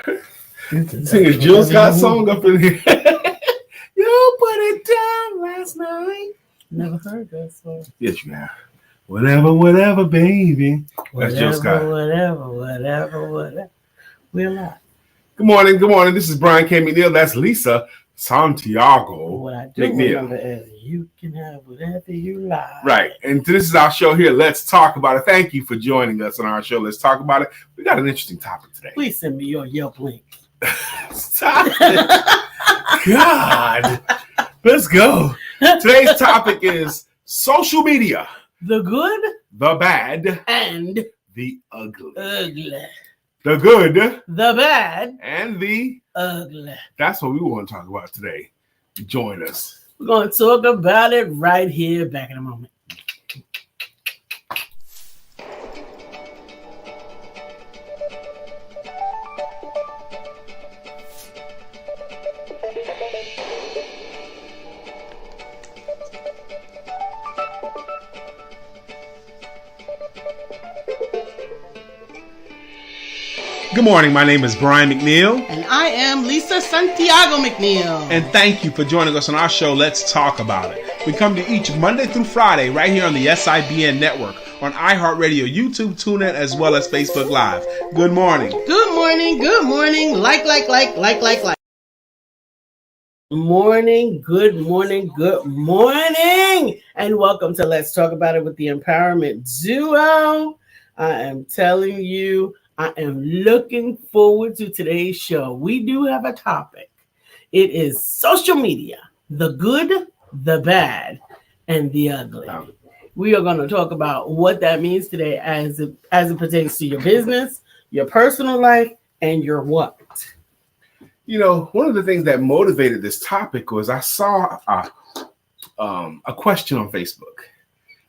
Singing Jill Scott song up in here. You put it down last night. Never heard that song. Yes, you have. Whatever, baby. That's Jill Scott. Whatever. We're live. Good morning. This is Brian K. McNeill. That's Lisa Santiago. What I do McNeill. remember is you can have whatever you like. Right. And this is our show here. Let's talk about it. Thank you for joining us on our show. Let's talk about it. We got an interesting topic today. Please send me your Yelp link. Stop it. God. Let's go. Today's topic is social media. The good, the bad, and the ugly. The good, the bad, and the ugly. That's what we want to talk about today. Join us. We're going to talk about it right here, back in a moment. Good morning. My name is Brian McNeill. And I am Lisa Santiago McNeill. And thank you for joining us on our show, Let's Talk About It. We come to each Monday through Friday right here on the SIBN network, on iHeartRadio, YouTube, TuneIn, as well as Facebook Live. Good morning. Good morning. Like. Good morning. And welcome to Let's Talk About It with the Empowerment Duo. I am telling you, I am looking forward to today's show. We do have a topic. It is social media, the good, the bad, and the ugly. We are going to talk about what that means today as it pertains to your business, your personal life, and your what. You know, one of the things that motivated this topic was I saw a question on Facebook.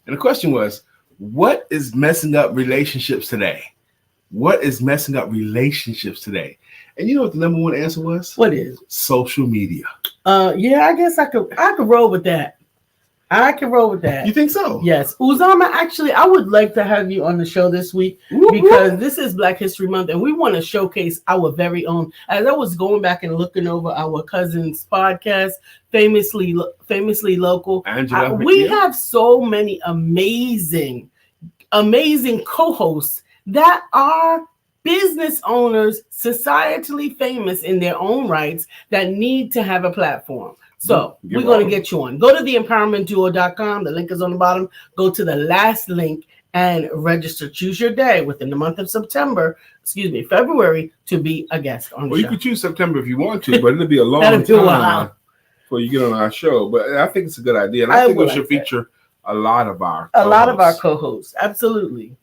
And the question was, what is messing up relationships today? What is messing up relationships today? And you know what the number one answer was? What is? Social media. Yeah, I guess I could roll with that. You think so? Yes. Uzama, actually, I would like to have you on the show this week because this is Black History Month and we want to showcase our very own. As I was going back and looking over our cousin's podcast, famously local, Angela, we have so many amazing co-hosts that are business owners, societally famous in their own rights, that need to have a platform. So we're going to get you on. Go to theempowermentduo.com. The link is on the bottom. Go to the last link and register. Choose your day within the month of February, to be a guest on the show. You could choose September if you want to, but it'll be a long time before you get on our show. But I think it's a good idea. And I think we should feature a lot of our co-hosts. Absolutely.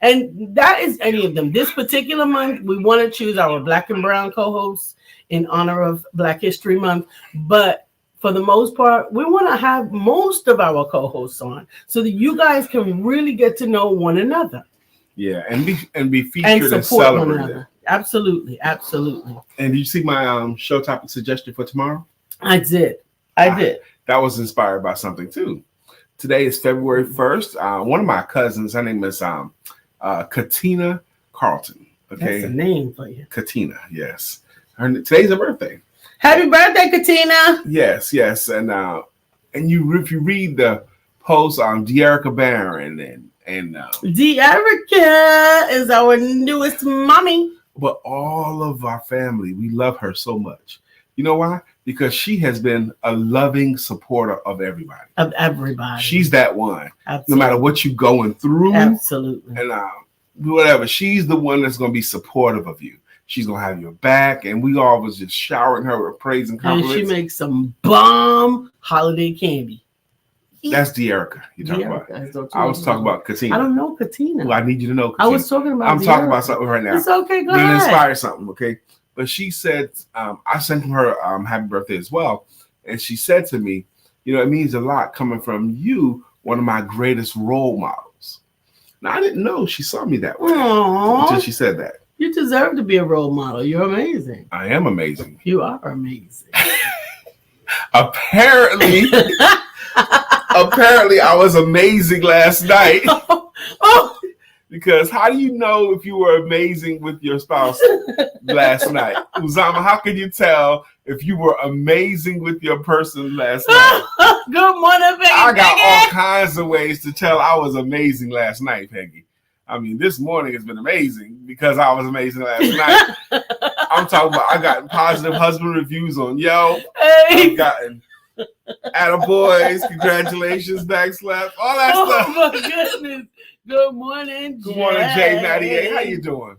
And that is any of them. This particular month, we want to choose our Black and Brown co-hosts in honor of Black History Month. But for the most part, we want to have most of our co-hosts on so that you guys can really get to know one another. Yeah, and be featured and celebrated. Absolutely. And did you see my show topic suggestion for tomorrow? I did. That was inspired by something too. Today is February 1st. One of my cousins, her name is Katina Carlton. Okay, that's a name for you. Katina, yes. Today's her birthday. Happy birthday, Katina! Yes, and if you read the post on De'Erica Barron and De'Erica is our newest mommy. But all of our family, we love her so much. You know why? Because she has been a loving supporter of everybody. She's that one. Absolutely. No matter what you're going through. Absolutely. And whatever. She's the one that's going to be supportive of you. She's going to have your back. And we all was just showering her with praise and compliments. And she makes some bomb holiday candy. That's De'Erica you're talking about. I was talking about Katina. I don't know Katina. Well, I need you to know Katina. I was talking about I'm De'Erica. talking about something right now. It's okay, go ahead. ahead. Inspire something, okay? But she said, I sent her happy birthday as well. And she said to me, you know, it means a lot coming from you, one of my greatest role models. Now, I didn't know she saw me that way until she said that. You deserve to be a role model. You're amazing. I am amazing. You are amazing. Apparently, I was amazing last night. Because how do you know if you were amazing with your spouse last night? Uzama, how can you tell if you were amazing with your person last night? Good morning, Peggy. I got all kinds of ways to tell I was amazing last night, Peggy. I mean, this morning has been amazing because I was amazing last night. I'm talking about I got positive husband reviews on Yelp. I've gotten attaboys, congratulations, backslap, all that stuff. Oh my goodness. Good morning, Jay. Good morning, J98. How you doing?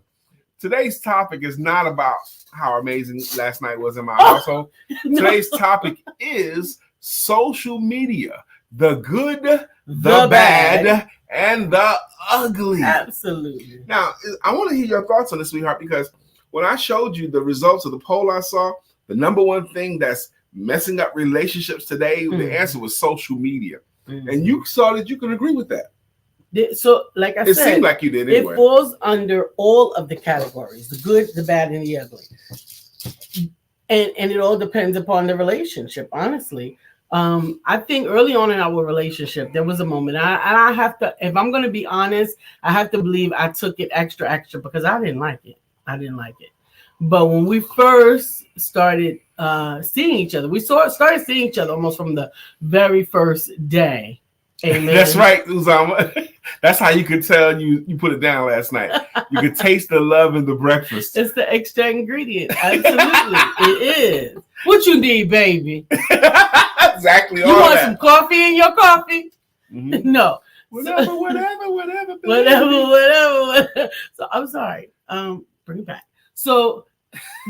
Today's topic is not about how amazing last night was in my household. No. Today's topic is social media. The good, the bad, and the ugly. Absolutely. Now, I want to hear your thoughts on this, sweetheart, because when I showed you the results of the poll I saw, the number one thing that's messing up relationships today, the answer was social media. And you saw that you can agree with that. So, like I said, it seemed like you did anyway. It falls under all of the categories: the good, the bad, and the ugly. And it all depends upon the relationship, honestly. I think early on in our relationship, there was a moment. I have to, if I'm going to be honest, I have to believe I took it extra because I didn't like it. But when we first started seeing each other, we started seeing each other almost from the very first day. Amen. That's right, Uzama. That's how you could tell you put it down last night. You could taste the love in the breakfast. It's the extra ingredient. Absolutely. It is. What you need, baby? Exactly. You want some coffee in your coffee? Mm-hmm. No. Whatever. So I'm sorry. Bring it back. So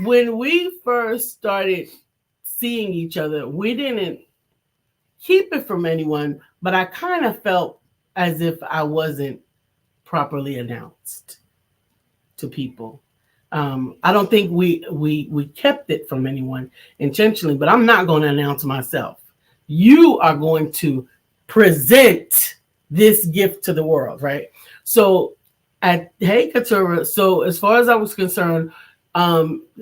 when we first started seeing each other, we didn't keep it from anyone, but I kind of felt as if I wasn't properly announced to people. I don't think we kept it from anyone intentionally, but I'm not going to announce myself. You are going to present this gift to the world, right? So Hey Katura, so as far as I was concerned,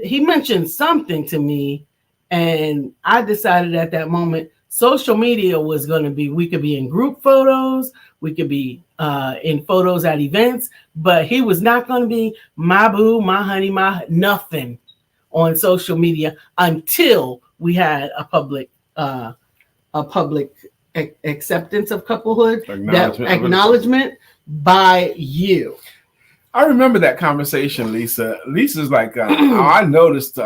he mentioned something to me, and I decided at that moment social media was going to be, we could be in group photos, we could be in photos at events, but he was not going to be my boo, my honey, my nothing on social media until we had a public acceptance of couplehood, acknowledgement by you. I remember that conversation, Lisa. Lisa's like, I noticed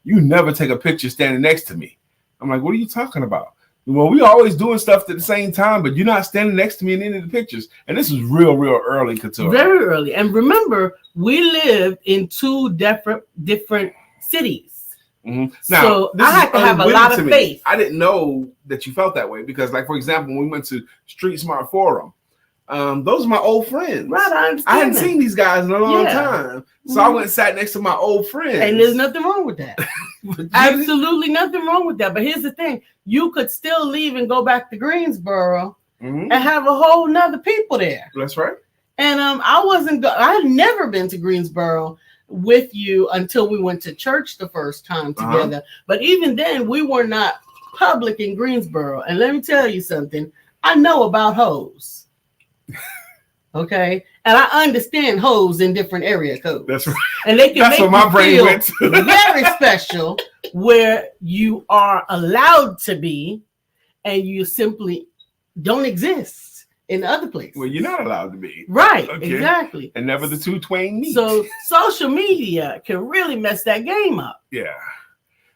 you never take a picture standing next to me. I'm like, what are you talking about? Well, we always doing stuff at the same time, but you're not standing next to me in any of the pictures. And this is real early, Couture. Very early. And remember, we live in two different cities. Mm-hmm. Now, so I had to have a lot of faith. I didn't know that you felt that way because, like, for example, when we went to Street Smart Forum, those are my old friends. Right, I hadn't seen these guys in a long time. So I went and sat next to my old friends. And there's nothing wrong with that. Absolutely nothing wrong with that. But here's the thing. You could still leave and go back to Greensboro and have a whole nother people there. That's right. And I had never been to Greensboro with you until we went to church the first time together. But even then, we were not public in Greensboro. And let me tell you something. I know about hoes. Okay, and I understand hoes in different area codes. That's right. And they can That's make what my you brain feel went to. very special where you are allowed to be and you simply don't exist in other places. Well, you're not allowed to be. Right, exactly. And never the two twain meet. So social media can really mess that game up. Yeah.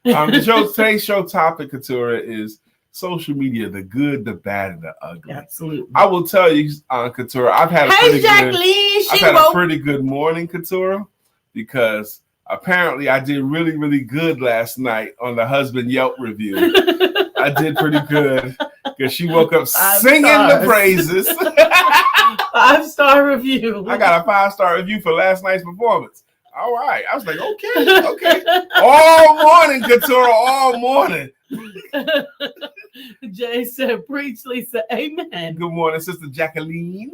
Today's show topic, Couture, is social media, the good, the bad, and the ugly. Absolutely. I will tell you, Couture, I've had a pretty good morning, Couture, because apparently I did really good last night on the husband Yelp review. I did pretty good because she woke up singing the praises. 5-star review. I got a 5-star review for last night's performance. All right. I was like, okay. All morning, Couture, all morning. Jay said, preach, Lisa. Amen. Good morning, Sister Jacqueline.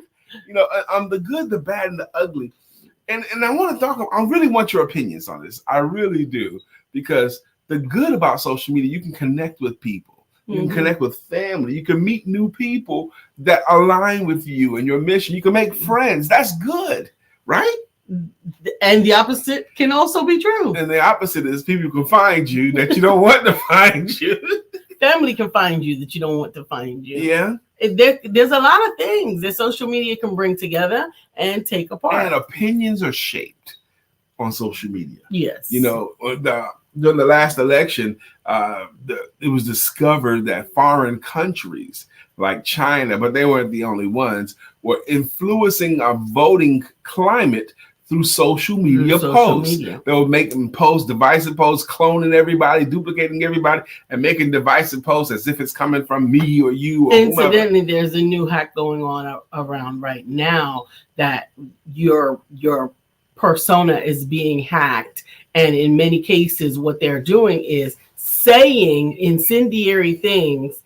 You know, I'm the good, the bad, and the ugly. And I want to I really want your opinions on this. I really do. Because the good about social media, you can connect with people. You can connect with family. You can meet new people that align with you and your mission. You can make friends. That's good. right? And the opposite can also be true. And the opposite is people can find you that you don't want to find you. Family can find you that you don't want to find you. Yeah. There's a lot of things that social media can bring together and take apart. And opinions are shaped on social media. Yes. You know, during the last election, it was discovered that foreign countries like China, but they weren't the only ones, were influencing our voting climate through social media posts. They were making posts, divisive posts, cloning everybody, duplicating everybody, and making divisive posts as if it's coming from me or you or Incidentally, whomever. there's a new hack going on around right now that your persona is being hacked. And in many cases, what they're doing is saying incendiary things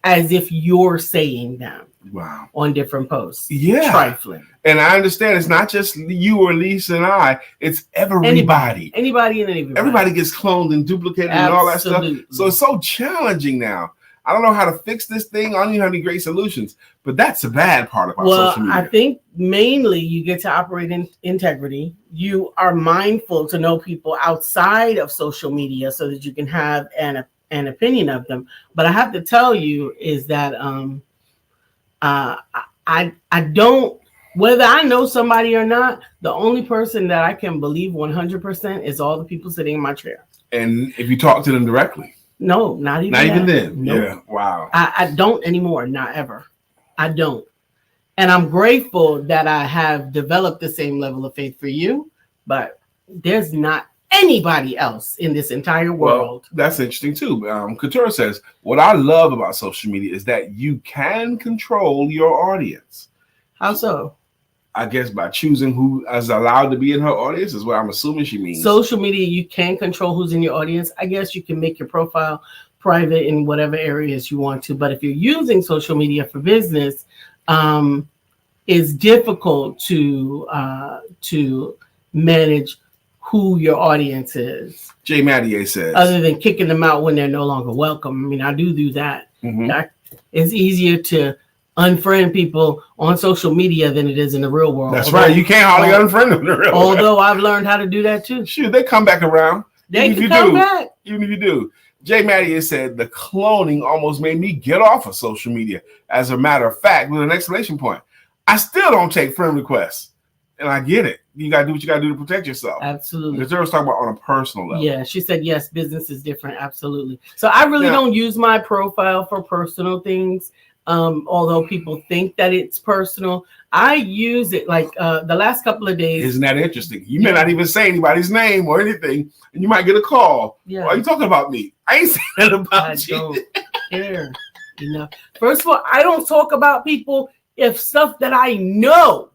as if you're saying them. Wow. On different posts. Yeah. Trifling. And I understand it's not just you or Lisa and I, it's everybody. Anybody and everybody. Everybody gets cloned and duplicated and all that stuff. So it's so challenging now. I don't know how to fix this thing. I don't even have any great solutions. But that's the bad part about social media. I think mainly you get to operate in integrity. You are mindful to know people outside of social media so that you can have an opinion of them. But I have to tell you is that I don't, whether I know somebody or not, the only person that I can believe 100% is all the people sitting in my chair. And if you talk to them directly? No, not even then. Nope. Yeah, wow. I don't anymore, not ever. I don't. And I'm grateful that I have developed the same level of faith for you, but there's not anybody else in this entire world. Well, that's interesting too. Couture says, what I love about social media is that you can control your audience. How so? I guess by choosing who is allowed to be in her audience is what I'm assuming she means. Social media, you can control who's in your audience. I guess you can make your profile private in whatever areas you want to. But if you're using social media for business, it's difficult to manage who your audience is. Jay Mattier says, other than kicking them out when they're no longer welcome. I mean, I do that. Mm-hmm. It's easier to unfriend people on social media than it is in the real world. That's right. You can't hardly unfriend them in the real world. Although I've learned how to do that too. Shoot, they come back around. They can come back. Even if you do. Jay Mattier said, the cloning almost made me get off of social media. As a matter of fact, with an exclamation point. I still don't take friend requests. And I get it. You got to do what you got to do to protect yourself. Absolutely. Because they was talking about on a personal level. Yeah, she said, yes, business is different. Absolutely. So I really don't use my profile for personal things. Although people think that it's personal, I use it like the last couple of days. Isn't that interesting? You may not even say anybody's name or anything, and you might get a call. Yeah. Why are you talking about me? I ain't saying that about you. I don't care. You know, first of all, I don't talk about people if stuff that I know.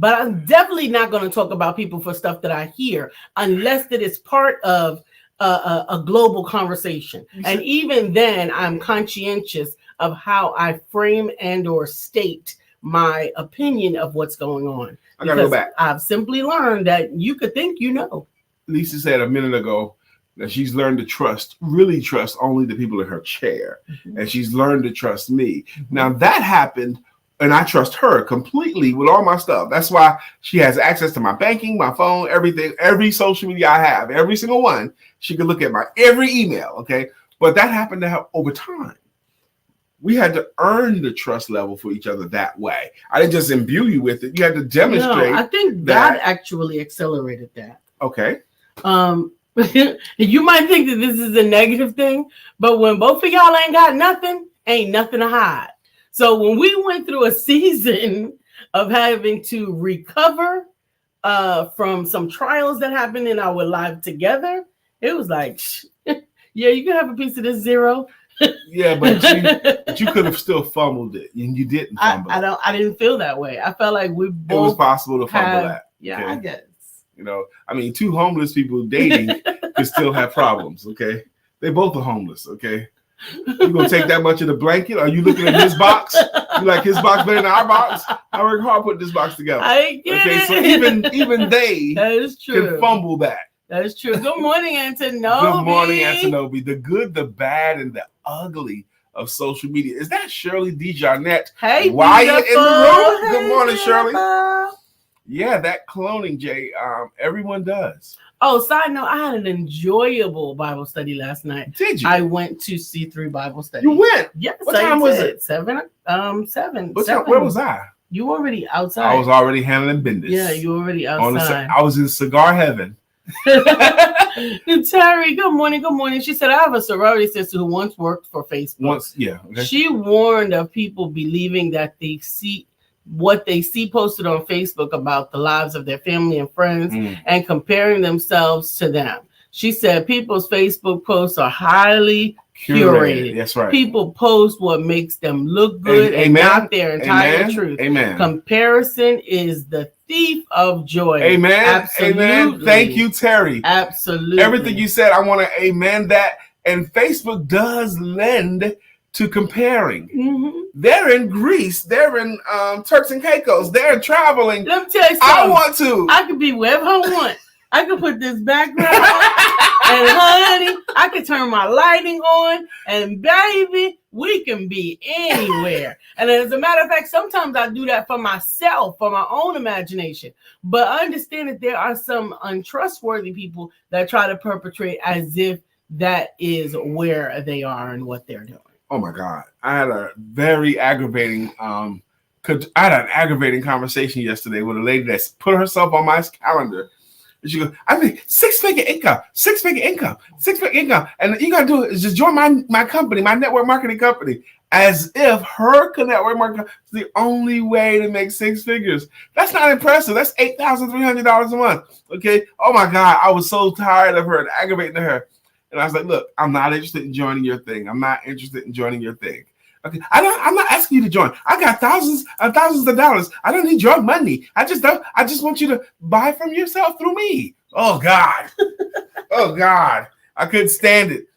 But I'm definitely not going to talk about people for stuff that I hear unless that it's part of a global conversation. And even then, I'm conscientious of how I frame and or state my opinion of what's going on. I got to go back. I've simply learned that you could think you know. Lisa said a minute ago that she's learned to really trust only the people in her chair. Mm-hmm. And she's learned to trust me. Mm-hmm. Now that happened. And I trust her completely with all my stuff. That's why she has access to my banking, my phone, everything, every social media I have, every single one. She can look at my every email, okay? But that happened to her over time. We had to earn the trust level for each other that way. I didn't just imbue you with it. You had to demonstrate. No, I think that actually accelerated that. Okay. You might think that this is a negative thing, but when both of y'all ain't got nothing, ain't nothing to hide. So when we went through a season of having to recover from some trials that happened in our life together, it was like, yeah, you can have a piece of this zero. Yeah, but you could have still fumbled it, and you didn't fumble. I didn't feel that way. I felt like we both. It was possible to fumble that. Yeah, okay? I guess. You know, I mean, two homeless people dating can still have problems. Okay, they both are homeless. Okay. You gonna take that much of the blanket? Are you looking at his box? You like his box better than our box? I work hard putting this box together. I get it. So even they that is true. Can fumble that. That is true. Good morning, Antonobi. Good morning, Antonobi. The good, the bad, and the ugly of social media. Is that Shirley DeJarnette? Hey, Wyatt in the room? Hey, good morning, Shirley. Yeah, that cloning, Jay. Everyone does. Oh, side note, I had an enjoyable Bible study last night. Did you? I went to C3 Bible study. You went? Yes. What time was it? 7. Where was I? You were already outside. I was already handling business. Yeah, you were already outside. I was in cigar heaven. Terry, good morning. Good morning. She said, I have a sorority sister who once worked for Facebook. Okay. She warned of people believing that they see what they see posted on Facebook about the lives of their family and friends and comparing themselves to them. She said people's Facebook posts are highly curated. That's right. People post what makes them look good and not their entire truth. Amen. Comparison is the thief of joy. Amen. Absolutely. Amen. Thank you, Terry. Absolutely. Everything you said, I want to amen that. And Facebook does lend to comparing. Mm-hmm. They're in Greece. They're in Turks and Caicos. They're traveling. Let me tell you something. I want to. I could be wherever I want. I could put this background and honey, I could turn my lighting on and baby, we can be anywhere. And as a matter of fact, sometimes I do that for myself, for my own imagination. But I understand that there are some untrustworthy people that try to perpetrate as if that is where they are and what they're doing. Oh my God. I had a very aggravating conversation yesterday with a lady that's put herself on my calendar. And she goes, I think six-figure income. And you got to do is just join my company, my network marketing company, as if her network marketing is the only way to make six figures. That's not impressive. That's $8,300 a month. Okay. Oh my God. I was so tired of her and aggravating her. And I was like, look, I'm not interested in joining your thing. Okay, I'm not asking you to join. I got thousands of dollars. I don't need your money. I just want you to buy from yourself through me. Oh God. Oh God. I couldn't stand it.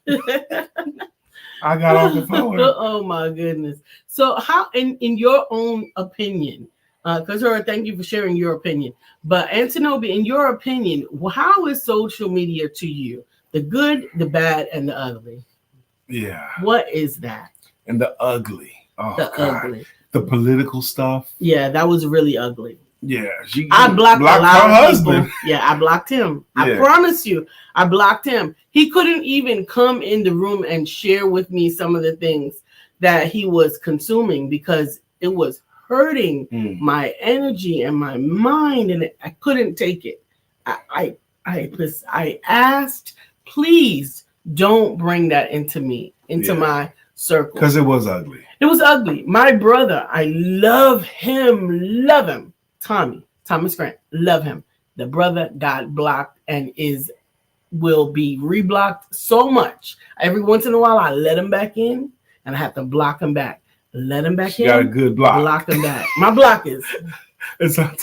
I got off the phone. Oh my goodness. So how in your own opinion, because thank you for sharing your opinion. But Antonobi, in your opinion, how is social media to you? The good, the bad, and the ugly. Yeah. What is that? And the ugly. Oh, the God. Ugly. The political stuff. Yeah, that was really ugly. Yeah. I blocked a lot of people. Yeah, I blocked him. Yeah. I promise you, I blocked him. He couldn't even come in the room and share with me some of the things that he was consuming because it was hurting my energy and my mind, and I couldn't take it. I asked, please don't bring that into my circle. Because it was ugly. It was ugly. My brother, I love him. Thomas Grant, love him. The brother got blocked and will be reblocked so much. Every once in a while, I let him back in and I have to block him back. Let him back in. Got a good block. Block him back. My block is. It's on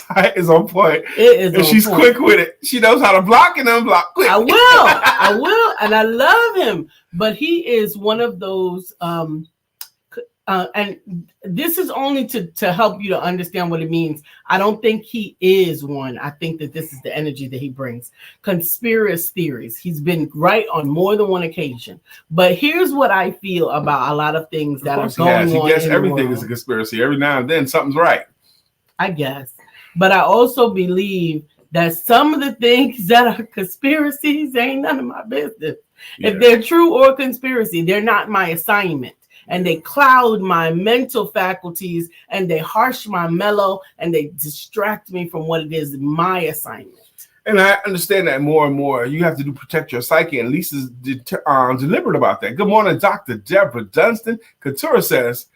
point. It is. And she's quick with it. She knows how to block and unblock quick. I will. And I love him. But he is one of those, and this is only to help you to understand what it means. I don't think he is one. I think that this is the energy that he brings. Conspiracy theories. He's been right on more than one occasion. But here's what I feel about a lot of things that are going on. He guess everything is a conspiracy. Every now and then something's right. I guess. But I also believe that some of the things that are conspiracies ain't none of my business. Yeah. If they're true or conspiracy, they're not my assignment. And they cloud my mental faculties and they harsh my mellow and they distract me from what it is my assignment. And I understand that more and more. You have to protect your psyche. And Lisa's deliberate about that. Good morning, Dr. Deborah Dunstan. Couture says,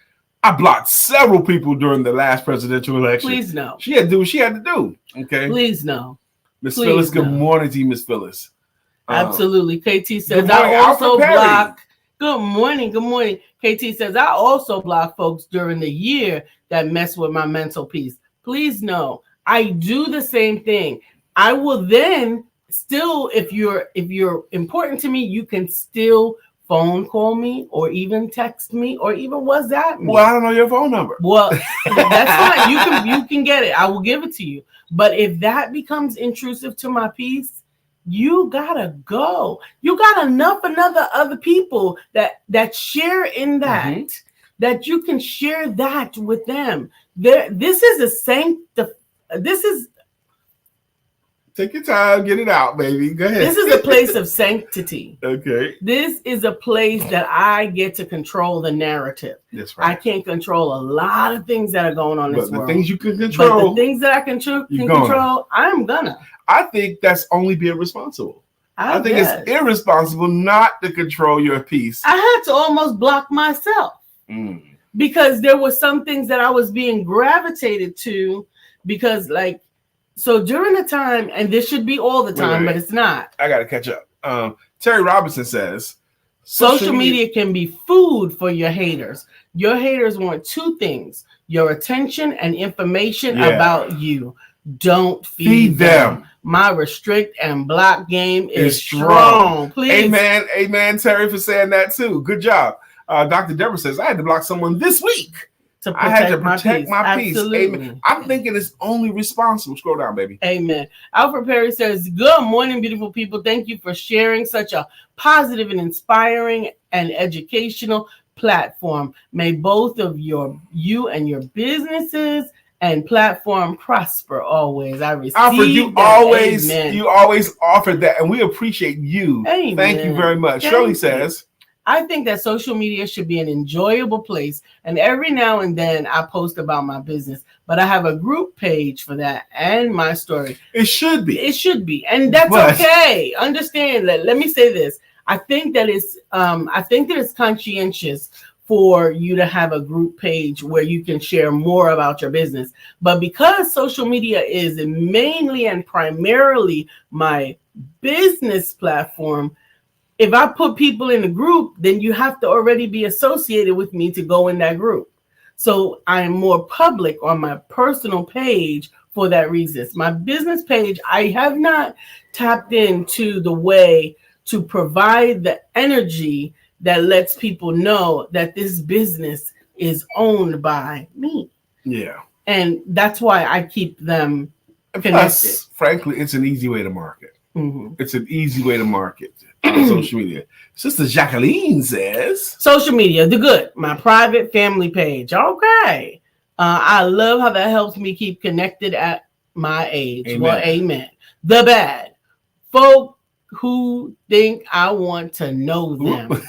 I blocked several people during the last presidential election. Please no. She had to do what she had to do. Okay. Please no. Miss Phyllis, good morning to you, Miss Phyllis. Absolutely. KT says, I also block. Good morning. KT says, I also block folks during the year that mess with my mental peace. Please no. I do the same thing. I will then still, if you're important to me, you can still phone call me or even text me or even WhatsApp me. Well, I don't know your phone number. Well, that's fine. You can get it. I will give it to you. But if that becomes intrusive to my peace, you gotta go. You got enough other people that share in that, that you can share that with them. This is Take your time, get it out, baby. Go ahead. This is a place of sanctity. Okay. This is a place that I get to control the narrative. That's right. I can't control a lot of things that are going on in this world. But the things you can control. But the things that I can control, I'm gonna. I think that's only being responsible. I think guess. It's irresponsible not to control your peace. I had to almost block myself because there were some things that I was being gravitated to because, like, so during the time, and this should be all the time, but it's not. I got to catch up. Terry Robinson says, social media can be food for your haters. Your haters want two things: your attention and information about you. Don't feed them. My restrict and block game is strong. Please. Amen. Amen, Terry, for saying that too. Good job. Dr. Deborah says, I had to block someone this week. I had to protect my peace. Amen. I'm thinking it's only responsible. Scroll down, baby. Amen. Alfred Perry says, good morning, beautiful people. Thank you for sharing such a positive and inspiring and educational platform. May both of you and your businesses and platform prosper always. I receive Alfred, you that. always offered that, and we appreciate you. Amen. Thank you very much. Shirley says, I think that social media should be an enjoyable place, and every now and then I post about my business, but I have a group page for that and my story. It should be. It should be, and that's okay. Understand that. Let me say this. I think that it's conscientious for you to have a group page where you can share more about your business. But because social media is mainly and primarily my business platform, if I put people in a group, then you have to already be associated with me to go in that group. So I'm more public on my personal page for that reason. My business page, I have not tapped into the way to provide the energy that lets people know that this business is owned by me. Yeah. And that's why I keep them connected. Plus, frankly, it's an easy way to market. Mm-hmm. It's an easy way to market on social media. Sister Jacqueline says, social media, the good, my private family page. Okay. I love how that helps me keep connected at my age. Amen. Well, amen. The bad, folk who think I want to know them.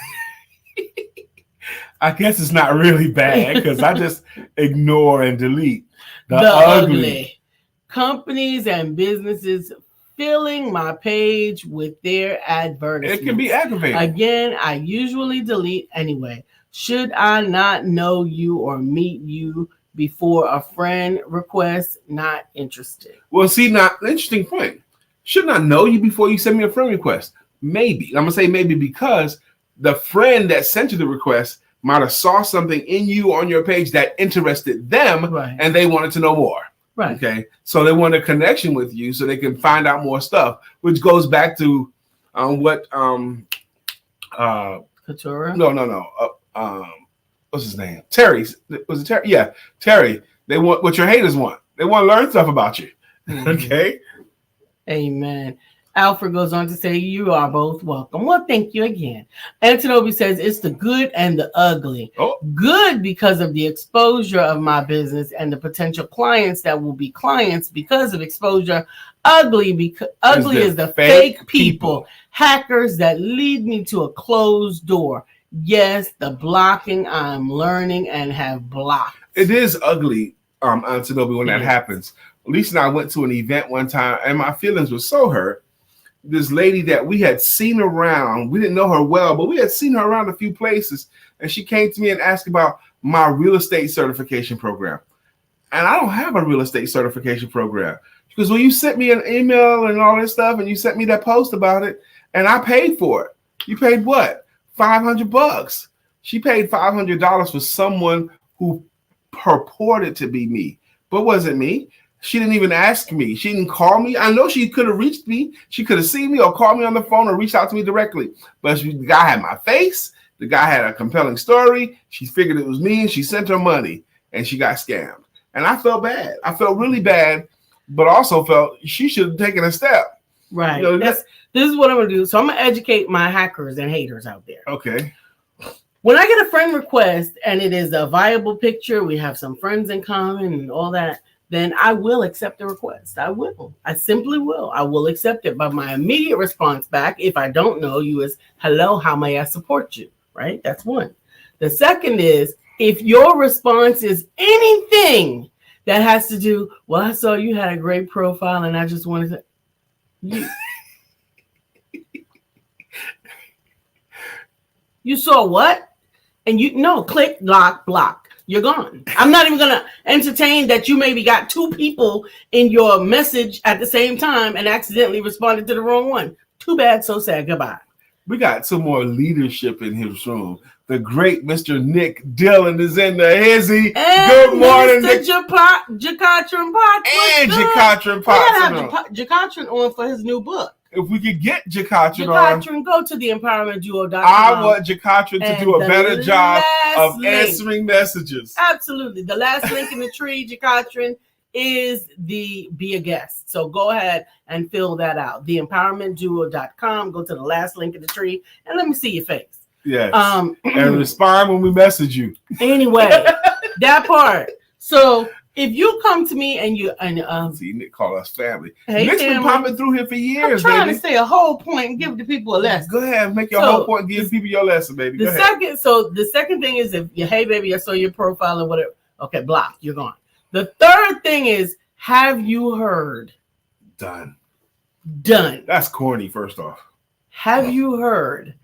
I guess it's not really bad because I just ignore and delete the ugly. Companies and businesses filling my page with their advertisements. It can be aggravating. Again, I usually delete anyway. Should I not know you or meet you before a friend request? Not interested. Well, see, now, interesting point. Should not know you before you send me a friend request. Maybe. I'm going to say maybe because the friend that sent you the request might have saw something in you on your page that interested them, right, and they wanted to know more. Right. Okay. So they want a connection with you so they can find out more stuff, which goes back to what Couture? No. What's his name? Terry. Was it Terry? Yeah, Terry. They want what your haters want. They want to learn stuff about you. Mm-hmm. Okay. Amen. Alfred goes on to say, you are both welcome. Well, thank you again. Antonobi says, it's the good and the ugly. Oh. Good because of the exposure of my business and the potential clients that will be clients because of exposure. Ugly because ugly is the fake people, hackers that lead me to a closed door. Yes, the blocking I'm learning and have blocked. It is ugly, Antonobi, when that happens. Lisa and I went to an event one time and my feelings were so hurt. This lady that we had seen around, we didn't know her well, but we had seen her around a few places. And she came to me and asked about my real estate certification program. And I don't have a real estate certification program. Because when you sent me an email and all this stuff, and you sent me that post about it, and I paid for it. You paid what? $500. She paid $500 for someone who purported to be me, but wasn't me. She didn't even ask me. She didn't call me. I know she could have reached me. She could have seen me or called me on the phone or reached out to me directly. But the guy had my face. The guy had a compelling story. She figured it was me, and she sent her money, and she got scammed. And I felt bad. I felt really bad, but also felt she should have taken a step. Right. You know, this is what I'm going to do. So I'm going to educate my hackers and haters out there. Okay. When I get a friend request and it is a viable picture, we have some friends in common and all that, then I will accept the request. I will. I simply will. I will accept it. But my immediate response back, if I don't know you, is hello, how may I support you? Right? That's one. The second is if your response is anything that has to do, well, I saw you had a great profile and I just wanted to. You saw what? And click, block. You're gone. I'm not even going to entertain that you maybe got two people in your message at the same time and accidentally responded to the wrong one. Too bad, so sad. Goodbye. We got some more leadership in his room. The great Mr. Nick Dillon is in the hizzy. Good morning, Nick. Jacatrin Potts. And Jacatrin Potts. Jacatrin on for his new book. If we could get Jacatrin on. Go to the empowermentduo.com. I want Jacatrin to do a better job of answering messages. Absolutely. The last link in the tree, Jacatrin, is the be a guest. So go ahead and fill that out. The empowermentduo.com. Go to the last link in the tree and let me see your face. Yes. And respond when we message you. Anyway, that part. So if you come to me and see, Nick call us family. Hey, Nick's been popping through here for years, I'm trying to say a whole point and give the people a lesson. Go ahead, make your whole point and give people your lesson, baby. The second thing is if you, hey baby, I saw your profile and whatever. Okay, block, you're gone. The third thing is, have you heard? Done. That's corny, first off. Have you heard?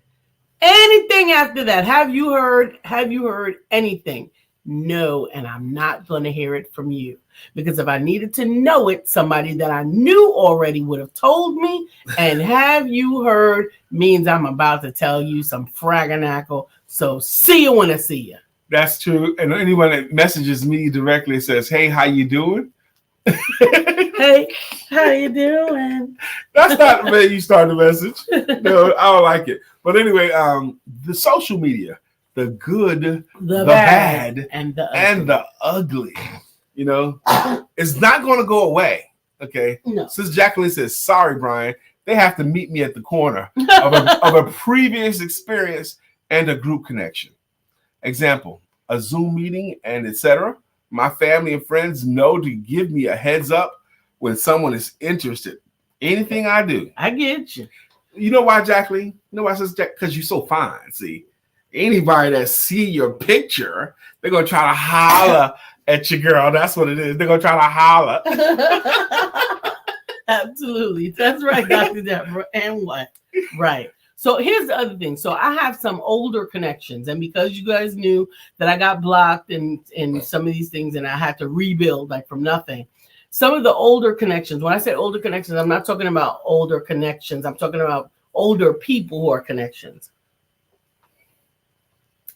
Anything after that? Have you heard? Have you heard anything? No, and I'm not going to hear it from you. Because if I needed to know it, somebody that I knew already would have told me. And have you heard means I'm about to tell you some fraganackle. So see you when I see you. That's true. And anyone that messages me directly says, hey, how you doing? Hey, how you doing? That's not the way you start the message. No, I don't like it. But anyway, the social media, the good, the bad, and the ugly, it's not going to go away. Okay. No. Since Jacqueline says, sorry, Brian, they have to meet me at the corner of a previous experience and a group connection. Example, a Zoom meeting and etc. My family and friends know to give me a heads up when someone is interested. Anything I do. I get you. You know why, Jacqueline? You know why, Sister Jack? Because you're so fine. See, anybody that see your picture, they're going to try to holler at your girl. That's what it is. They're going to try to holler. Absolutely. That's right, Dr. Deborah. And what? Right. So here's the other thing. So I have some older connections. And because you guys knew that I got blocked in some of these things and I had to rebuild like from nothing. Some of the older connections, when I say older connections, I'm not talking about older connections. I'm talking about older people who are connections.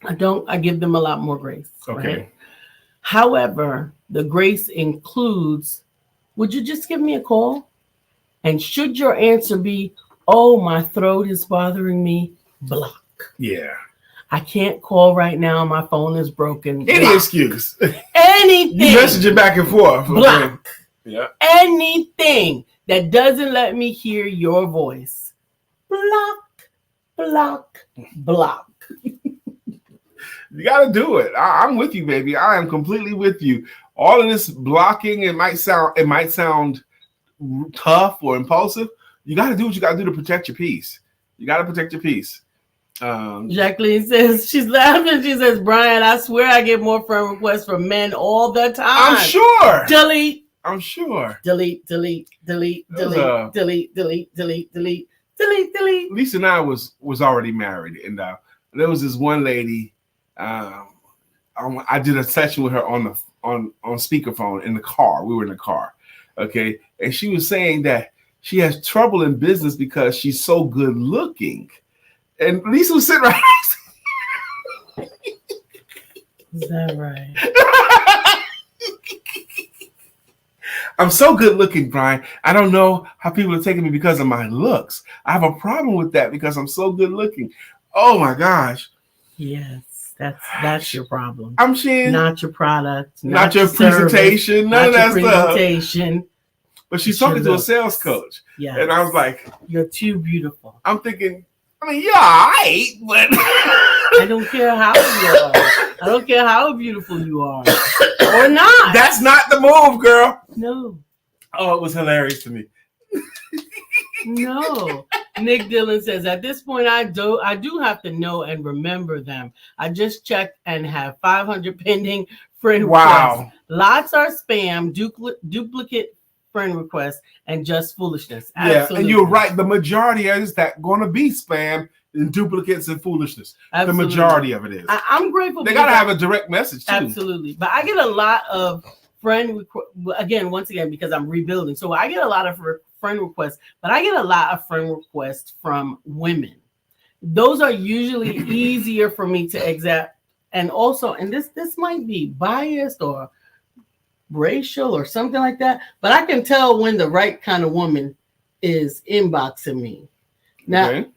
I give them a lot more grace. Okay. Right? However, the grace includes, would you just give me a call? And should your answer be, oh, my throat is bothering me, block. Yeah. I can't call right now. My phone is broken. Any excuse. Anything. You message it back and forth. Block. Okay. Yeah. Anything that doesn't let me hear your voice. Block, block, block. You got to do it. I'm with you, baby. I am completely with you. All of this blocking, it might sound tough or impulsive. You got to do what you got to do to protect your peace. You got to protect your peace. Jacqueline says, she's laughing. She says, Brian, I swear I get more friend requests from men all the time. I'm sure. Delete. I'm sure. Delete. Lisa and I was already married, and there was this one lady. I did a session with her on speakerphone in the car. We were in the car, okay, and she was saying that she has trouble in business because she's so good looking, and Lisa was sitting right. Is that right? I'm so good looking, Brian. I don't know how people are taking me because of my looks. I have a problem with that because I'm so good looking. Oh my gosh. Yes, that's your problem. I'm saying not your product, not your presentation, none of that stuff. But she's talking to a sales coach. Yeah. And I was like, you're too beautiful. I'm thinking, yeah, all right, but I don't care how you are. I don't care how beautiful you are or not. That's not the move, girl. No. Oh, it was hilarious to me. No. Nick Dillon says, at this point, I do have to know and remember them. I just checked and have 500 pending friend requests. Lots are spam, duplicate friend requests, and just foolishness. Yeah, and you're right. The majority is that going to be spam and duplicates and foolishness. Absolutely. The majority of it is. I'm grateful. They got to have a direct message, too. Absolutely. But I get a lot of once again, because I'm rebuilding. So I get a lot of friend requests, but I get a lot of friend requests from women. Those are usually easier for me to accept. And also, and this might be biased or racial or something like that, but I can tell when the right kind of woman is inboxing me. Now, okay.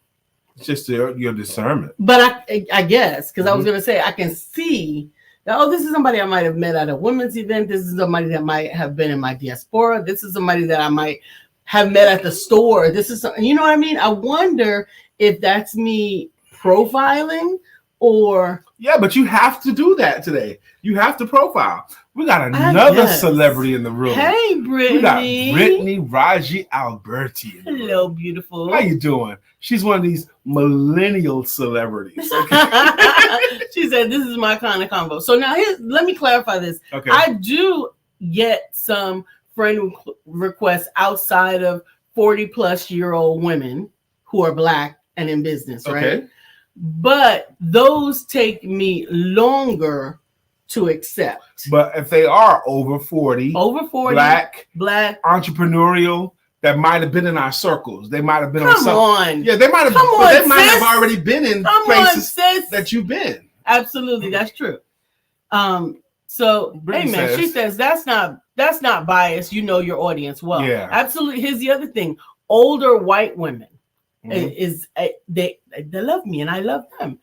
It's just your discernment. But I guess, because I was going to say, I can see that, oh, this is somebody I might have met at a women's event. This is somebody that might have been in my diaspora. This is somebody that I might have met at the store. This is, you know what I mean? I wonder if that's me profiling or... Yeah, but you have to do that today. You have to profile. We got another celebrity in the room. Hey, Brittany. We got Brittany Raji Alberti. Hello, beautiful. How you doing? She's one of these millennial celebrities. She said, this is my kind of combo. So now let me clarify this. Okay. I do get some friend requests outside of 40-plus-year-old women who are Black and in business, right? Okay. But those take me longer to accept. But if they are over 40, Black, entrepreneurial, that might have been in our circles. They might have been Come on. Yeah, they might have. They might have already been in places that you've been. Absolutely, that's true. So, Brittany amen. She says that's not biased. You know your audience well. Yeah, absolutely. Here's the other thing: older white women. They love me and I love them,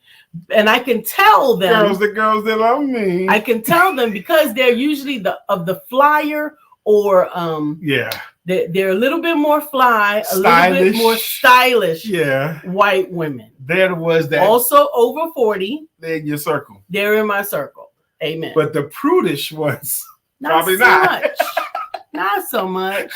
and I can tell them the girls that love me. I can tell them because they're usually the flyer or they're a little bit more fly, little bit more stylish. Yeah, white women. They're the ones that also over 40. They're in your circle. They're in my circle. Amen. But the prudish ones, probably not. Not so much.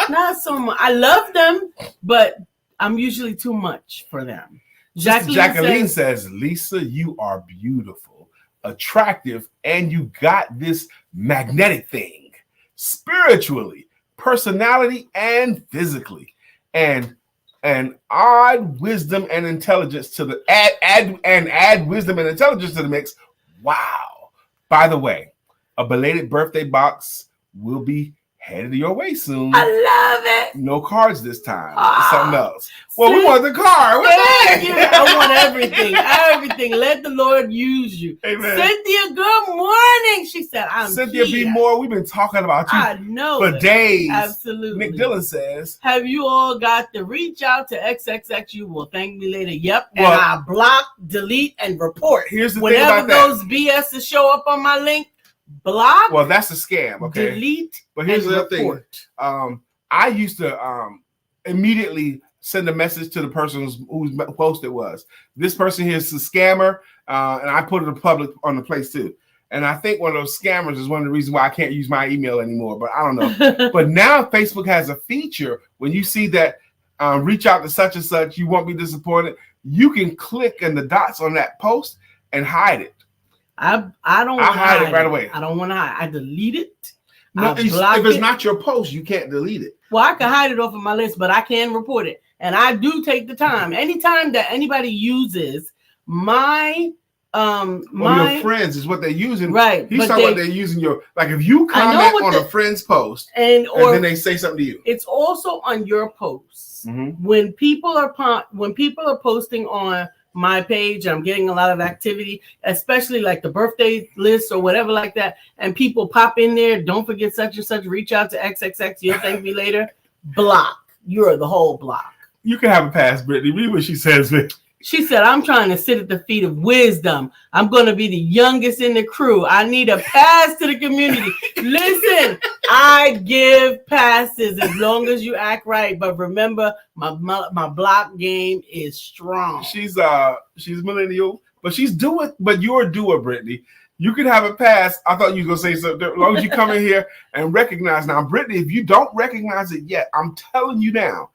Not so much. I love them, but I'm usually too much for them. Jacqueline says, Lisa, you are beautiful, attractive, and you got this magnetic thing, spiritually, personality, and physically, and add wisdom and intelligence to the add wisdom and intelligence to the mix. Wow! By the way, a belated birthday box will be headed your way soon. I love it. No cards this time. Something else. Well, we want the card. I want everything. Everything. Let the Lord use you. Amen. Cynthia, good morning. She said, Cynthia B. Moore, we've been talking about you for days. Absolutely. Nick Dillon says, have you all got to reach out to XXX? You will thank me later. Yep. And I block, delete, and report. Here's the Whenever thing about those BSs show up on my link, block. Well, that's a scam, okay? Delete. But here's the other thing. I used to immediately send a message to the person whose post it was. This person here is a scammer, and I put it public on the place too. And I think one of those scammers is one of the reasons why I can't use my email anymore. But I don't know. But now Facebook has a feature when you see that reach out to such and such, you won't be disappointed. You can click in the dots on that post and hide it. I don't want to hide it right away. I don't want to hide. I delete it. No, if it's not your post, you can't delete it. Well, I can hide it off of my list, but I can report it. And I do take the time. Anytime that anybody uses my your friends is what they're using. Right. He's talking about they're using your, like if you comment on a friend's post and then they say something to you. It's also on your posts. Mm-hmm. When people are posting on my page, I'm getting a lot of activity, especially like the birthday list or whatever like that. And people pop in there. Don't forget such and such. Reach out to XXX. You'll thank me later. Block. You're the whole block. You can have a pass, Brittany. Read what she says. She said, I'm trying to sit at the feet of wisdom. I'm going to be the youngest in the crew. I need a pass to the community. Listen, I give passes as long as you act right. But remember, my block game is strong. She's millennial, But you're a doer, Brittany. You can have a pass. I thought you were going to say something. As long as you come in here and recognize. Now, Brittany, if you don't recognize it yet, I'm telling you now,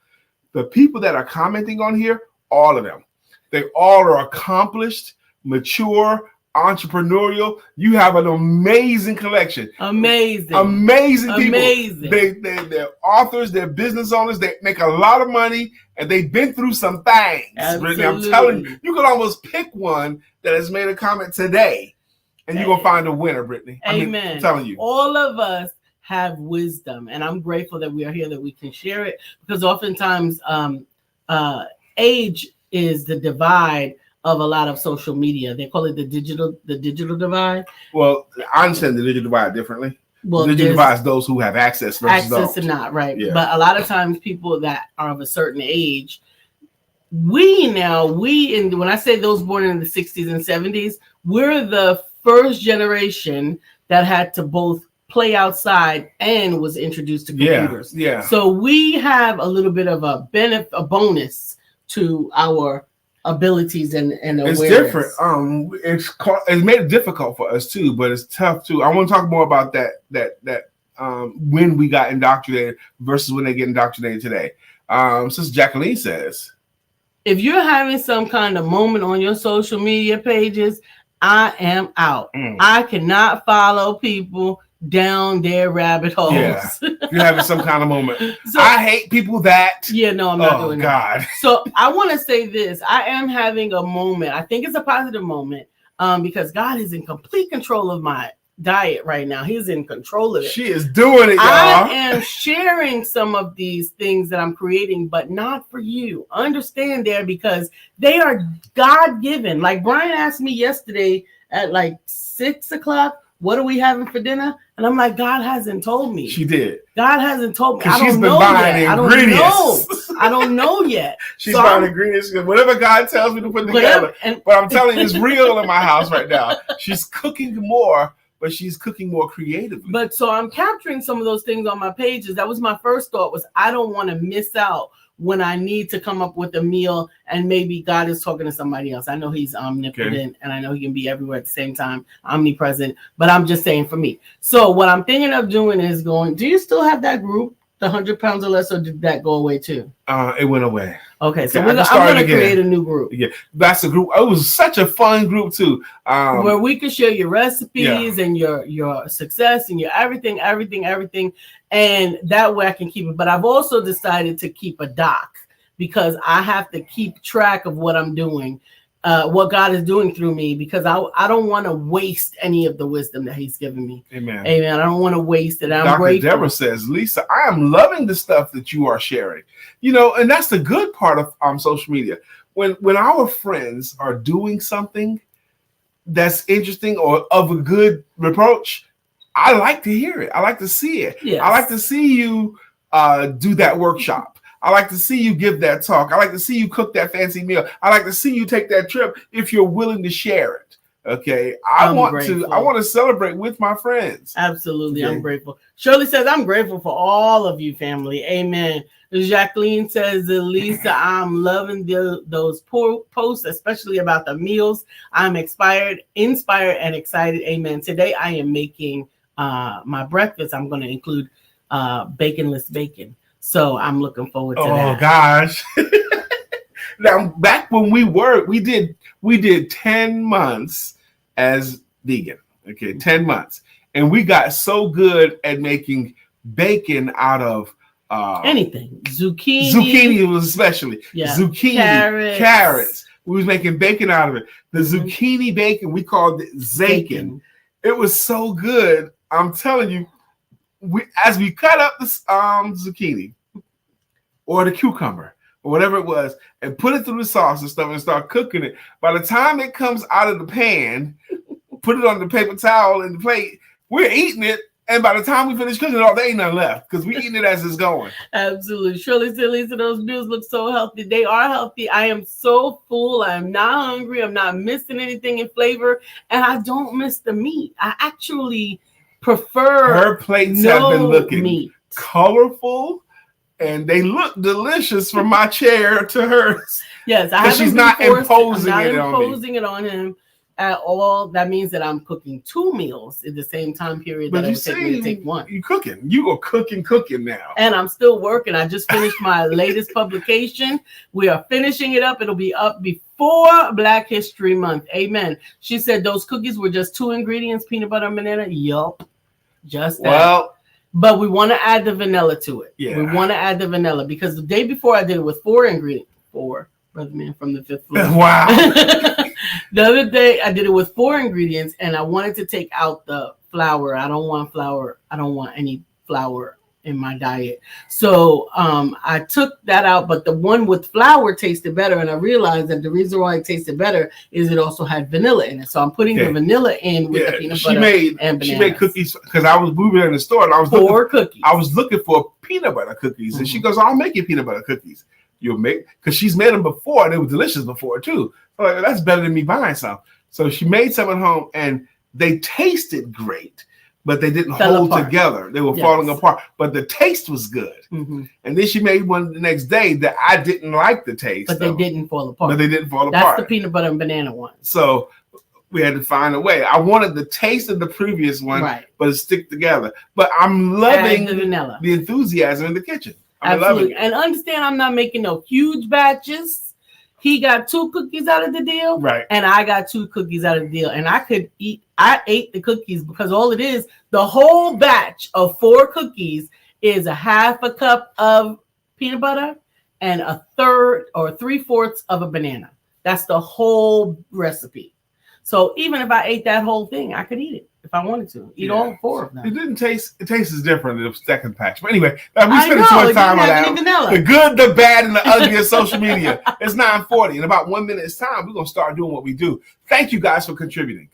the people that are commenting on here, all of them, they all are accomplished, mature, entrepreneurial. You have an amazing collection. Amazing people. Amazing. They're authors, they're business owners, they make a lot of money, and they've been through some things. Absolutely. I'm telling you, you could almost pick one that has made a comment today, and you're going to find a winner, Brittany. Amen. I'm telling you. All of us have wisdom, and I'm grateful that we are here, that we can share it, because oftentimes age is the divide of a lot of social media. They call it the digital divide. Well, I understand the digital divide differently. Well, the digital divide is those who have access versus those. And not, right. Yeah. But a lot of times people that are of a certain age, when I say those born in the 60s and 70s, we're the first generation that had to both play outside and was introduced to computers. Yeah. So we have a little bit of a bonus to our abilities and awareness. It's different. It's made it difficult for us too, but it's tough too. I want to talk more about that when we got indoctrinated versus when they get indoctrinated today. Sister Jacqueline says, if you're having some kind of moment on your social media pages, I am out. I cannot follow people down their rabbit holes. Yeah, you're having some kind of moment. So, I hate people that. Yeah, no, I'm not doing God. That. So I want to say this. I am having a moment. I think it's a positive moment because God is in complete control of my diet right now. He's in control of it. She is doing it, y'all. I am sharing some of these things that I'm creating, but not for you. Understand there, because they are God-given. Like Brian asked me yesterday at like 6 o'clock, what are we having for dinner? And I'm like, God hasn't told me. She did. God hasn't told me. I don't know yet. I don't know yet. She's buying ingredients. Whatever God tells me to put together. But I'm telling you, it's real in my house right now. She's cooking more, but she's cooking more creatively. But so I'm capturing some of those things on my pages. That was my first thought, was I don't want to miss out when I need to come up with a meal and maybe God is talking to somebody else. I know he's omnipotent and I know he can be everywhere at the same time, omnipresent, but I'm just saying for me. So what I'm thinking of doing is do you still have that group, the 100 pounds or less, or did that go away too? It went away. Okay, so I'm going to create a new group. Yeah, that's a group. It was such a fun group too. Where we could share your recipes and your success and your everything. And that way I can keep it. But I've also decided to keep a doc because I have to keep track of what I'm doing, what God is doing through me, because I don't want to waste any of the wisdom that he's given me. Amen. Amen. I don't want to waste it. I'm Dr. grateful. Deborah says, Lisa, I am loving the stuff that you are sharing. And that's the good part of social media. When our friends are doing something that's interesting or of a good reproach, I like to hear it. I like to see it. Yes. I like to see you do that workshop. I like to see you give that talk. I like to see you cook that fancy meal. I like to see you take that trip if you're willing to share it. Okay. I want to celebrate with my friends. Absolutely. Okay. I'm grateful. Shirley says, I'm grateful for all of you, family. Amen. Jacqueline says, Lisa, I'm loving those posts, especially about the meals. I'm inspired and excited. Amen. Today I am making my breakfast. I'm going to include baconless bacon. So I'm looking forward to that. Oh gosh. Now back when we did 10 months as vegan. Okay, 10 months. And we got so good at making bacon out of anything. Zucchini was especially. Yeah. Zucchini, carrots. We was making bacon out of it. The zucchini bacon, we called it Zakin. It was so good. I'm telling you, as we cut up the zucchini or the cucumber or whatever it was and put it through the sauce and stuff and start cooking it, by the time it comes out of the pan, put it on the paper towel and the plate, we're eating it. And by the time we finish cooking it all, there ain't nothing left because we're eating it as it's going. Absolutely. Shirley said, Lisa, those meals look so healthy. They are healthy. I am so full. I am not hungry. I'm not missing anything in flavor. And I don't miss the meat. I actually prefer her plates have been looking colorful and they look delicious from my chair to hers. Yes, I haven't she's been not forced. imposing I'm not it on me. imposing it on him at all. That means that I'm cooking 2 meals in the same time period But that it you would take me to take one. You cooking. You are cooking now. And I'm still working. I just finished my latest publication. We are finishing it up. It'll be up before Black History Month. Amen. She said those cookies were just 2 ingredients, peanut butter and banana. Yup. Just that. Well, but we want to add the vanilla to it. Yeah. We want to add the vanilla because the day before I did it with 4 ingredients. 4, brother man from the 5th floor. Wow. The other day I did it with 4 ingredients and I wanted to take out the flour. I don't want flour. I don't want any flour in my diet. So I took that out, but the one with flour tasted better. And I realized that the reason why it tasted better is it also had vanilla in it. So I'm putting the vanilla in with the peanut butter and bananas. She made cookies because I was moving in the store and I was cookies. I was looking for peanut butter cookies. And she goes, I'll make you peanut butter cookies. You'll make, because she's made them before and they were delicious before too. So like, that's better than me buying some. So she made some at home and they tasted great, but they didn't hold together. They were falling apart, but the taste was good. And then she made one the next day that I didn't like the taste. But they didn't fall apart. That's the peanut butter and banana one. So we had to find a way. I wanted the taste of the previous one, but it stick together. But I'm loving the enthusiasm in the kitchen. Absolutely. And understand I'm not making no huge batches. He got 2 cookies out of the deal. Right. And I got 2 cookies out of the deal. And I ate the cookies because all it is, the whole batch of 4 cookies is a half a cup of peanut butter and a third or 3/4 of a banana. That's the whole recipe. So even if I ate that whole thing, I could eat it if I wanted to. Eat all 4 of them. It didn't taste. It tastes different than the second patch. But anyway, we spent too much time on that. The good, the bad, and the ugly of social media. It's 9:40. In about 1 minute's time, we're gonna start doing what we do. Thank you guys for contributing.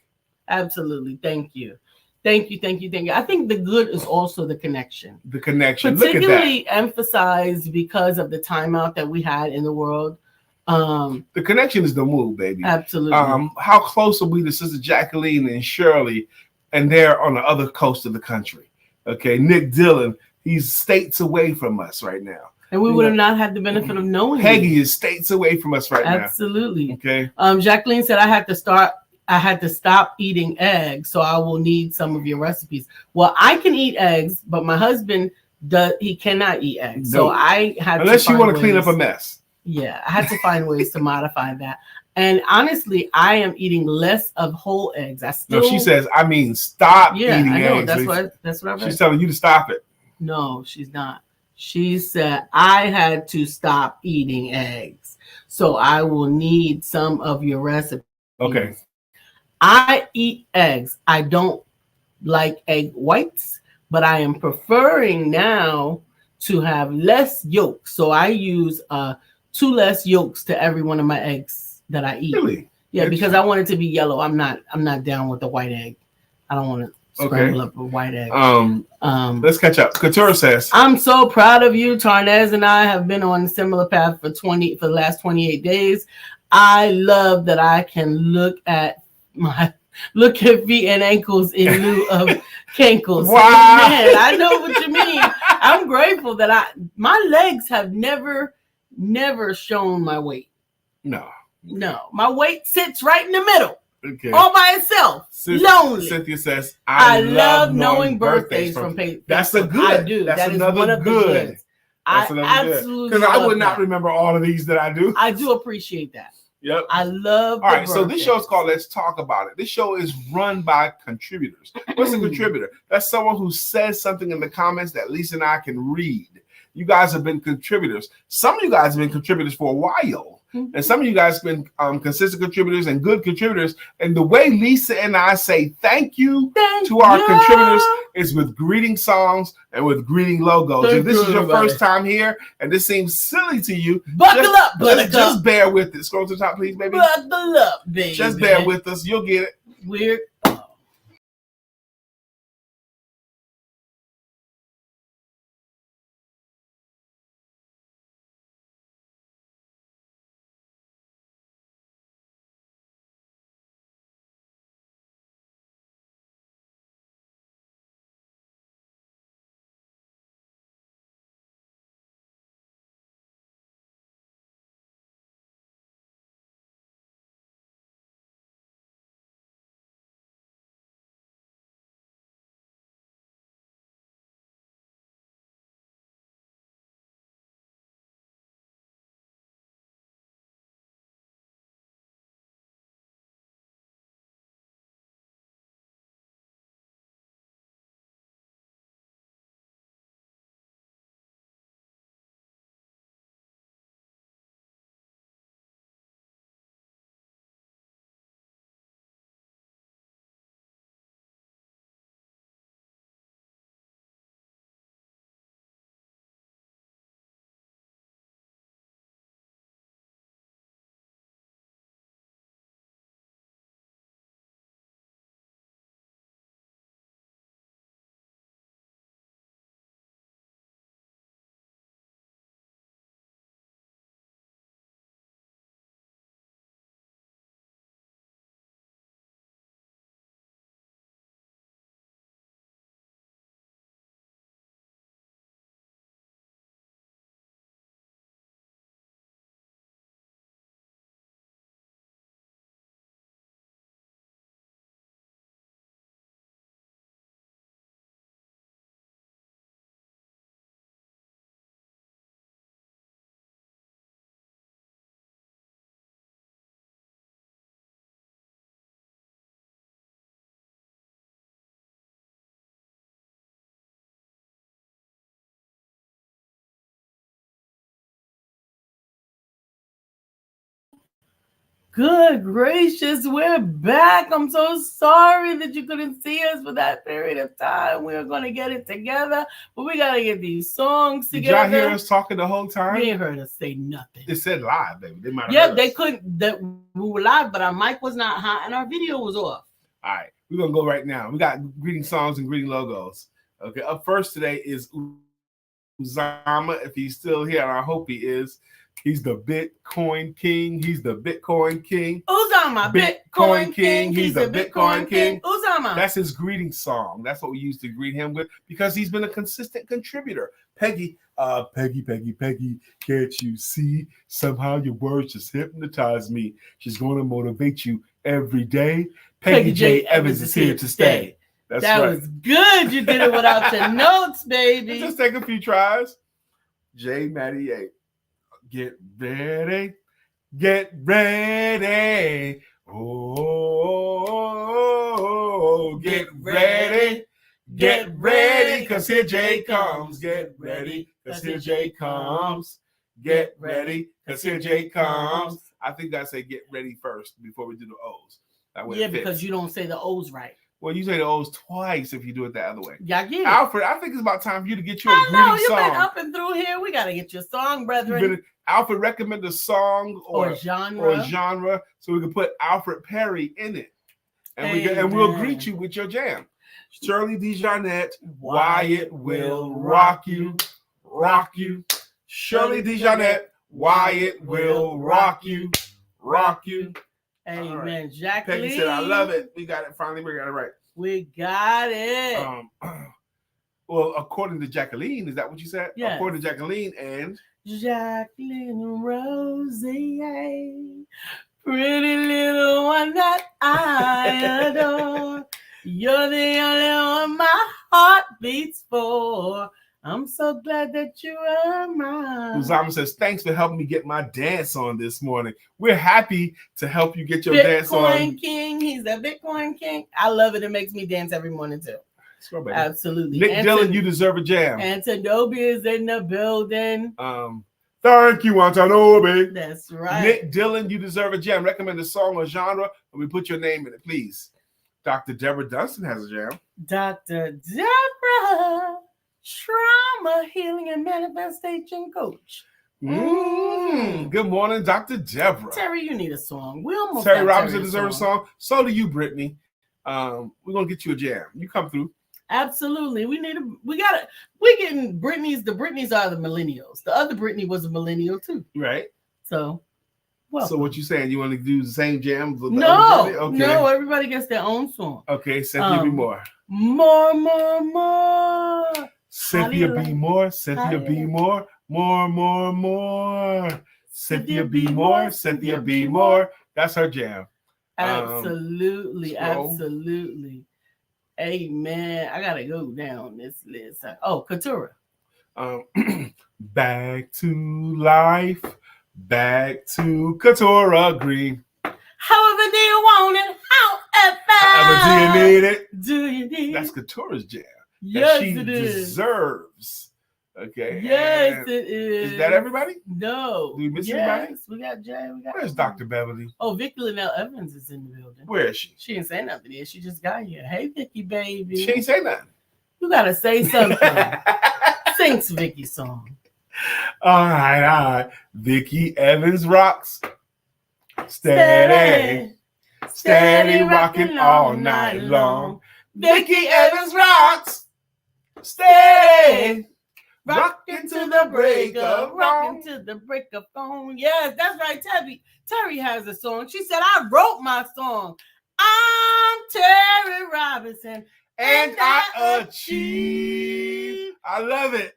Absolutely. Thank you. Thank you. I think the good is also the connection. The connection. Particularly emphasized because of the timeout that we had in the world. The connection is the move, baby. Absolutely. How close are we to Sister Jacqueline and Shirley? And they're on the other coast of the country. Okay, Nick Dillon, he's states away from us right now. And we would have not had the benefit of knowing. Peggy is states away from us right now. Absolutely. Okay. Jacqueline said I had to stop eating eggs, so I will need some of your recipes. Well, I can eat eggs, but my husband he cannot eat eggs. No. So I had unless you want to clean up a mess. Yeah, I had to find ways to modify that. And honestly, I am eating less of whole eggs. No, she says, I mean, stop eating eggs. Yeah, I know. That's what I read. She's telling you to stop it. No, she's not. She said, I had to stop eating eggs. So I will need some of your recipes. Okay. I eat eggs. I don't like egg whites, but I am preferring now to have less yolks. So I use 2 less yolks to every one of my eggs that I eat. Really? Yeah, because I want it to be yellow. I'm not down with the white egg. I don't want to scramble up a white egg. Let's catch up. Couture says, I'm so proud of you. Tarnez and I have been on a similar path for the last 28 days. I love that I can look at feet and ankles in lieu of cankles. Wow. Man, I know what you mean. I'm grateful that my legs have never shown my weight. No, my weight sits right in the middle. Okay. All by itself. Lonely. Cynthia says, I love knowing birthdays from Facebook. That's a good. I do. That's another good. I absolutely because I would not remember all of these that I do. I do appreciate that. Yep. I love. All right. So this show is called Let's Talk About It. This show is run by contributors. What's a contributor? That's someone who says something in the comments that Lisa and I can read. You guys have been contributors. Some of you guys have been contributors for a while. And some of you guys have been consistent contributors and good contributors. And the way Lisa and I say thank you to our contributors is with greeting songs and with greeting logos. If this is your first time here and this seems silly to you, buckle up, just bear with it. Scroll to the top, please, baby. Buckle up, baby. Just bear with us. You'll get it. We're Good gracious, we're back. I'm so sorry that you couldn't see us for that period of time. We're going to get it together, but we got to get these songs together. Did y'all hear us talking the whole time? You ain't heard us say nothing. It said live, baby. They might have heard they us. couldn't. We were live, but our mic was not hot and our video was off. All right, we're going to go right now. We got greeting songs and greeting logos. Okay, up first today is Uzama, if he's still here, and I hope he is. He's the Bitcoin King. He's the Bitcoin King. Uzama, Bitcoin King. He's the Bitcoin King. Uzama. That's his greeting song. That's what we used to greet him with because he's been a consistent contributor. Peggy, Peggy, can't you see? Somehow your words just hypnotize me. She's going to motivate you every day. Peggy J. Evans is here to stay. That's that right. Was good. You did it without your notes, baby. Just take a few tries. J. Matty A. Get ready. Oh, get ready. Get ready, cause here Jay comes. Get ready, cause here Jay comes. Get ready, cause here Jay comes. I think I say get ready first before we do the O's. Yeah, because you don't say the O's right. Well, you say the O's twice if you do it the other way. Yeah, I get it. Alfred, I think it's about time for you to get you a greeting song. You've been up and through here. We got to get your song, brethren. Alfred, recommend a song or genre so we can put Alfred Perry in it. And we'll greet you with your jam. Shirley DeJarnette, Wyatt will rock you. Shirley DeJarette, Wyatt will rock you. Amen. Right. Jacqueline. Peggy said, I love it. We got it. Finally, we got it right. We got it. Well, according to Jacqueline, is that what you said? Yes. According to Jacqueline and Jacqueline Rosie, pretty little one that I adore. You're the only one my heart beats for. I'm so glad that you are mine. Uzama says, thanks for helping me get my dance on this morning. We're happy to help you get your Bitcoin dance on. Bitcoin King. He's a Bitcoin King. I love it. It makes me dance every morning, too. Sure, baby. Absolutely. Nick Dillon, you deserve a jam. Antonobi is in the building. Thank you, Antonobi. That's right. Nick Dillon, you deserve a jam. Recommend a song or genre, and we put your name in it, please. Dr. Deborah Dunston has a jam. Dr. Deborah, trauma healing and manifestation coach. Good morning, Dr. Deborah. Terry, you need a song. We almost Terry Robinson deserves a song. So do you, Brittany. We're gonna get you a jam. You come through. Absolutely. We're getting Britney's. The Britneys are the millennials. The other Britney was a millennial too. Right. So So what you saying? You want to do the same jam? With no, okay. No. Everybody gets their own song. Okay, Cynthia B. Moore. More. Cynthia B. Moore. Cynthia B. Moore. More. Cynthia B. Moore. Cynthia B. Moore. That's her jam. Absolutely. Absolutely. Amen. I gotta go down this list. Oh, Katura. Back to life. Back to Katura Green. However do you want it? However do you need it? Do you need That's Katura's jam. Yes, she it is. Deserves. Okay. Yes, and it is. Is that everybody? No. Do we miss anybody? We got Jay. Where's Dr. Beverly? Oh, Vicky Linnell Evans is in the building. Where is she? She didn't say nothing yet. She just got here. Hey, Vicky, baby. She ain't say nothing. You gotta say something. Sing Vicky's song. All right. Vicky Evans rocks. Steady rocking all night long. Vicky Evans rocks. Steady. Rocking to the break of Rocking to the break of dawn. Yes, that's right, Terry has a song. She said, I wrote my song. I'm Terry Robinson. And I achieve. I love it.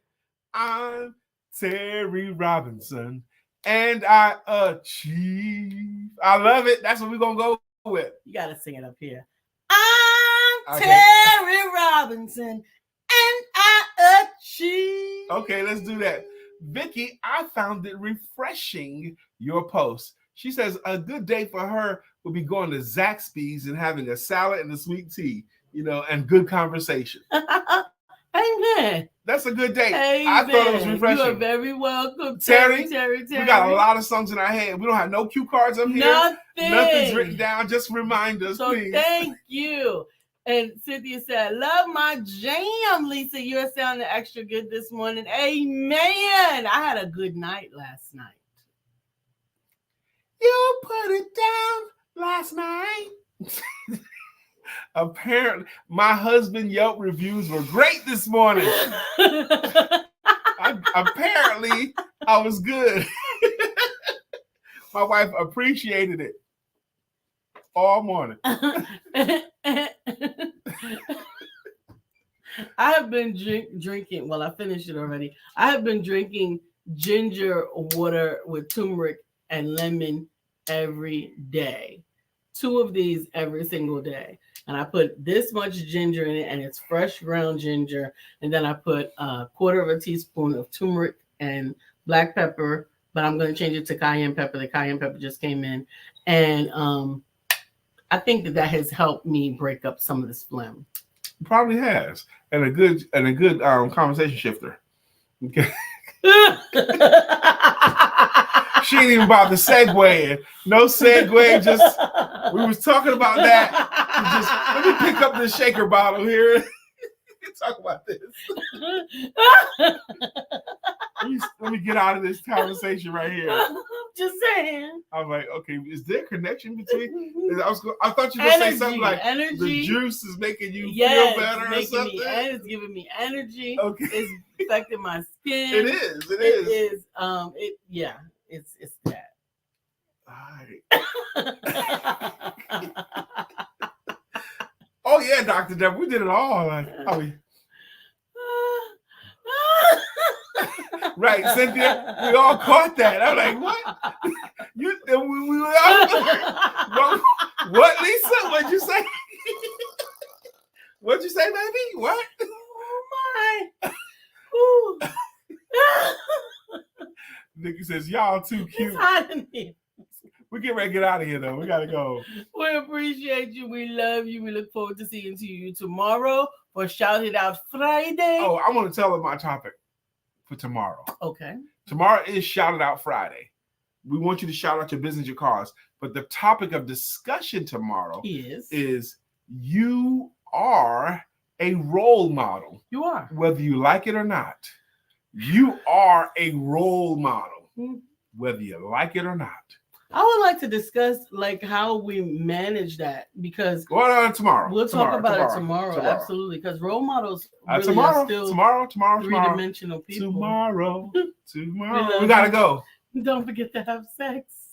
I'm Terry Robinson. And I achieve. I love it. That's what we're going to go with. You got to sing it up here. I'm Terry Robinson. And I achieve. Okay, let's do that. Vicky, I found it refreshing, your post. She says a good day for her would be going to Zaxby's and having a salad and a sweet tea, and good conversation. Amen. That's a good date. Hey, I thought it was refreshing. You are very welcome, Terry. Terry. We got a lot of songs in our head. We don't have no cue cards up here. Nothing's written down. Just remind us, please. Thank you. And Cynthia said, love my jam, Lisa. You're sounding extra good this morning. Amen. I had a good night last night. You put it down last night. Apparently, my husband Yelp reviews were great this morning. Apparently, I was good. My wife appreciated it all morning. I have been drinking. Well, I finished it already. I have been drinking ginger water with turmeric and lemon every day. 2 of these every single day. And I put this much ginger in it, and it's fresh ground ginger. And then I put a 1/4 teaspoon of turmeric and black pepper, but I'm going to change it to cayenne pepper. The cayenne pepper just came in. And I think that has helped me break up some of this phlegm. Probably has. And a good conversation shifter. Okay. She ain't even about to segue. No segue, just we was talking about that. Just let me pick up this shaker bottle here. Talk about this. Let me get out of this conversation right here. Just saying. I was like, okay, is there a connection between? I thought you were going to say something like the juice is making you feel better or something. It's giving me energy. Okay. It's affecting my skin. It is. It's that. All right. Oh yeah, Dr. Deborah, we did it all. Right, Cynthia, we all caught that. I'm like, what? What, Lisa? What'd you say? What'd you say, baby? What? Oh my. Nikki says, y'all too cute. It's hot in here. We get ready to get out of here, though. We got to go. We appreciate you. We love you. We look forward to seeing you tomorrow for Shout It Out Friday. Oh, I want to tell them my topic for tomorrow. Okay. Tomorrow is Shout It Out Friday. We want you to shout out your business, your cause. But the topic of discussion tomorrow is you are a role model. You are. Whether you like it or not. You are a role model. Whether you like it or not. I would like to discuss how we manage that because tomorrow. We'll talk about it tomorrow. Absolutely, because role models really are still tomorrow, three-dimensional people. Tomorrow. We gotta go. Don't forget to have sex.